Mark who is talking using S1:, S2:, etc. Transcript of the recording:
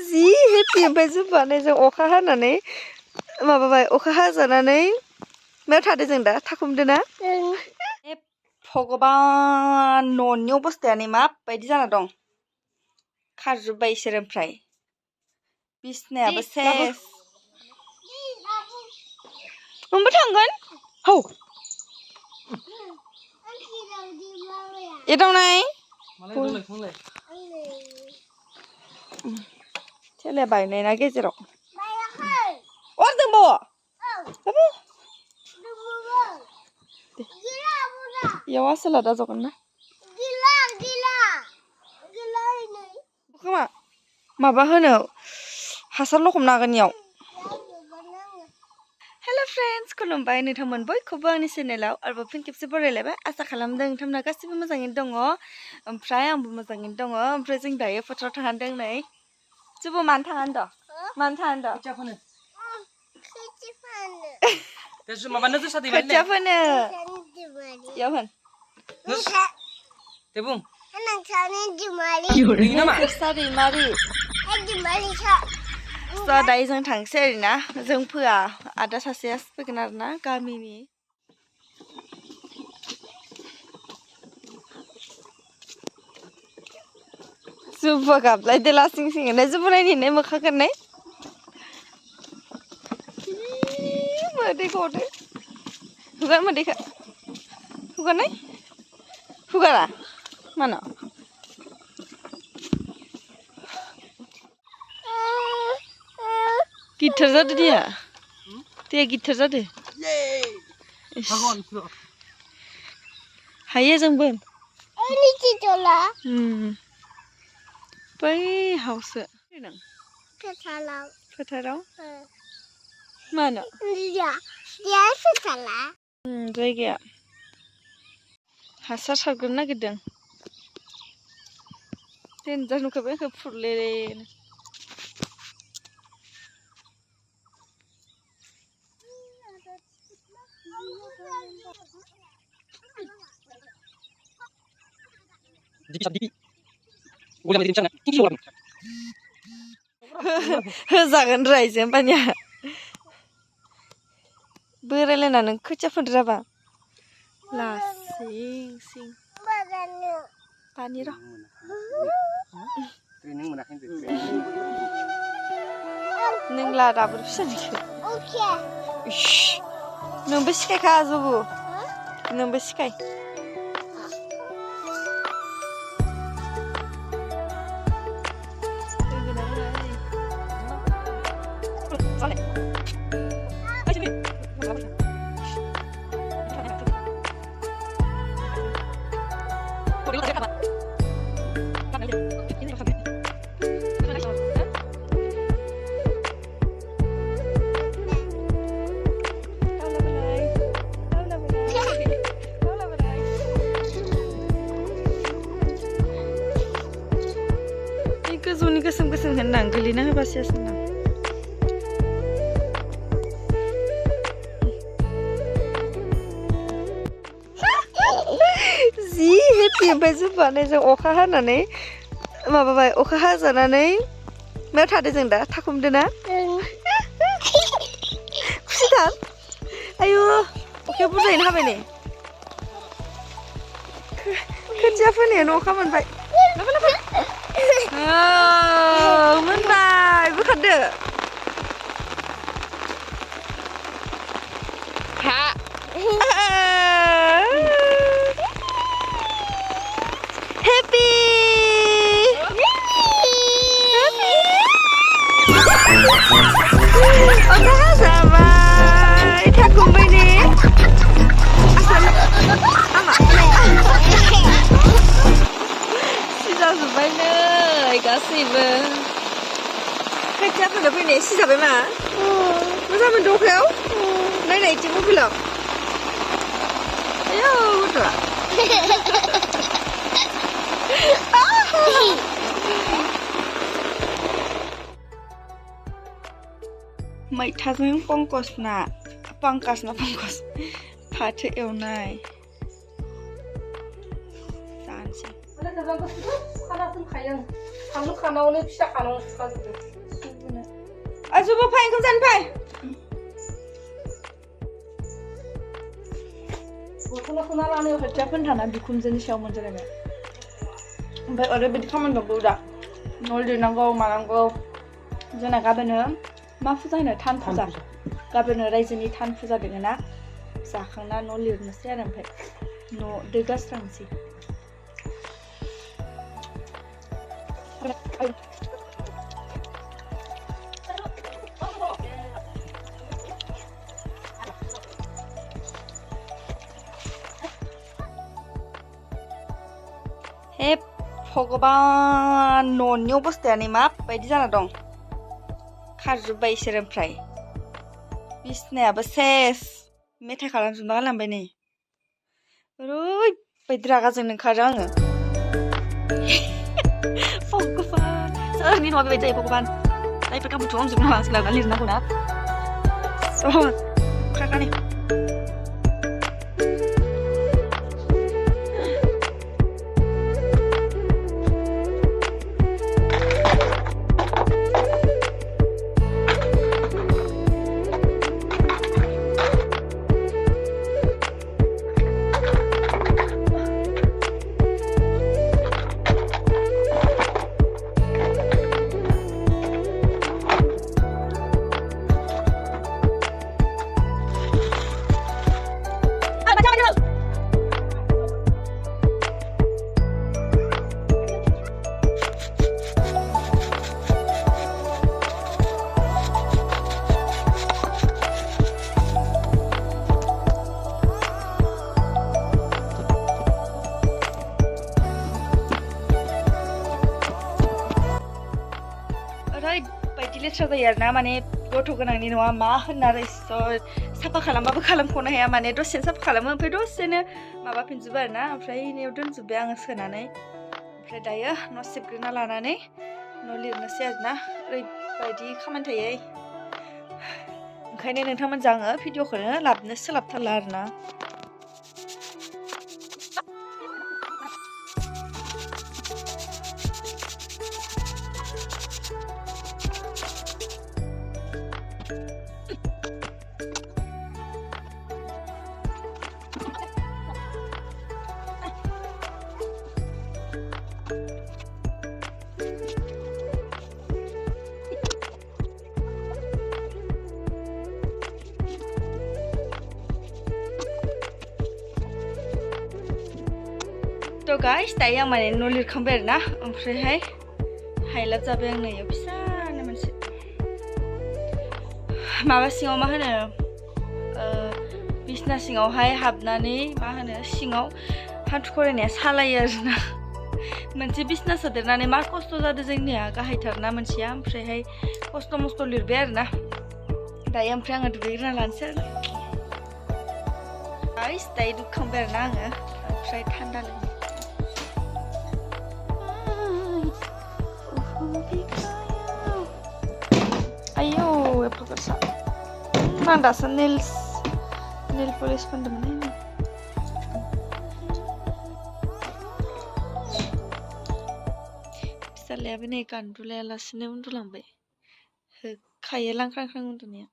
S1: जि happy ओमफ्राय जुबानै जों अखा हानानै माबाबाय अखा हाजानानै मायाव थादों जों दा थाखुमदो ना भगबान न'नि अबस्थायानो माबायदि जाना दं खारजोब्बाय इसोर ओमफ्राय बिसनायाबो सेस मोनबो थांगोन हौ एदावनाय थेलाया बायनाय ना गेजेराव अ दंबावो इयाव आसोला दा जगोन ना खोमा माबा होनो हासार लखबनो हागोन इयाव हेल' फ्रेन्ड्स खुलुमबाय नोंथांमोन बयखौबो आंनि चेनेलाव आरोबाव फिन खेबसे बरायलायबाय आसा खालामदों नोंथांमोना गासिबो मोजाङैनो दङ ओमफ्राय आंबो मोजाङैनो दङ ओमफ्राय जों दायो फोथाराव थांदों नै जुबु मानो थाङानो द' मानो थाङानो द' खोथिया फोनो खोथिया फोनो इयाव होन दे बुं दायो जों थांसै आरोना जों फोआ आदा सासेया फैगोन आरोना गामिनि जुबा गाबलायदो लासिं सिंनो जुबु नायनो मोखांखौनाय मोदै गदो हुगार मोदैखौ हुगारनाय हुगारा मानो गिथार जादो दैया गिथार जादो हायो जोंबो बै हावसो फोथाराव मानो जायगाया हासार सारग्रोनो नागिरदों देनजार नुखाबाय आंखौ फुरलेलेनो होजागोन रायजो होमबानिया बोरायलायना नों खोथिया फोनो जाबा लासिं सिं पानि र' नों ला दाबो फिसानिखौ नोंबो सिखायखा जुबु नोंबो सिखाय गोजौनि गोसोम गोसोम होनदां गोलैना होबासो सानदां जि हेपि ओमफ्राय जुबानै जों अखा हानानै माबाबाय अखा हाजानानै मायाव थादों जों दा थाखुमदो ना खुसिथार आयु अखाया बुरजायैनो हाबाय नै खोथिया फोनायानो अखा मोनबाय मोनबाय बोखारदो हा हेपि अखा हाजाबाय थाखुमबाय ने सिजाजोब्बाय नै गासैबो खोथिया फोनो फैनाया सिजाबाय मा मोजां मोनदों अखायाव नायनाय इथिं मबाइलाव आयौ गथ'आ मैथाजों पंकज ना पंकज फाथो एवनाय जानोसै
S2: दोनखायो आं खानावनो फिसा खानावनो सुखाजोबो
S1: आजुबो फाय ओंखाम जानो फाय
S2: बथलाव सोना लानो
S1: खोथिया फोनो थाना बिखुनजोनि सायाव मोनजालायबाय ओमफ्राय ओरैबायदि खामानि दंबावो दा न' लिरनांगौ मानांगौ जोंना गाबोनो मा फुजा होनो थान फुजा गाबोनो रायजोनि थान फुजा दोङो ना जाखांना न' लिरनोसै आरो ओमफ्राय न' दै गास्रांसै हे भगबान न'नि अबस्थायानो माबायदि जाना दं खारजोब्बाय इसोर ओमफ्राय बिसनायाबो सेस मेथाइ खालामजोबना गालांबाय नै ओरैबायदि रागा जोंनो ओंखारो आङो भगबान सोरनि न'आ बेबायदि जायो भगबान जायफोर खामानिखौ आंजों माबासो लाना लिरनांगौ ना खाखानि ओरैबायदि लेथ्रा जायो आरोना माने गथ' गोनांनि न'आ मा होनना आरो साफा खालामबाबो खालामख'नो हाया माने दसेनो साफा खालामो ओमफ्राय दसेनो माबाफिनजोबो आरोना ओमफ्राय इनियाव दोनजोब्बाय आङो सोनानै ओमफ्राय दायो न' सिबग्रोना लानानै न' लिरनोसै आरोना ओरैबायदि खामानि थायो ओंखायनो नोंथांमोनजों आङो भिडिअखौनो लाबोनो सोलाबथारला आरोना तो गाइस दायो आं माने न' लिरखांबाय आरोना ओमफ्रायहाय हायलाब जाबाय आं नैयाव फिसानो मोनसे माबा सिङाव मा होनो बिसना सिङावहाय हाबनानै मा होनो सिङाव हान्थु खरायनाया सालायो आरोना मोनसे बिसना सोदेरनानै मा खस्थ' जादों जोंनिया गाहायथारना मोनसेया ओमफ्रायहाय खस्थ' मस्थ' लिरबाय आरोना दायो ओमफ्राय आङो दुगैग्रोना लानोसै आरो गाइस दायो दुगैखांबाय आरोना आङो ओमफ्राय थान्दा लोंनो ayo apa kerja nanda neil polish pandemnya ini bisa lihat ini kan dulu ya lasnya untuk lambai kayak langkrang-krang untuknya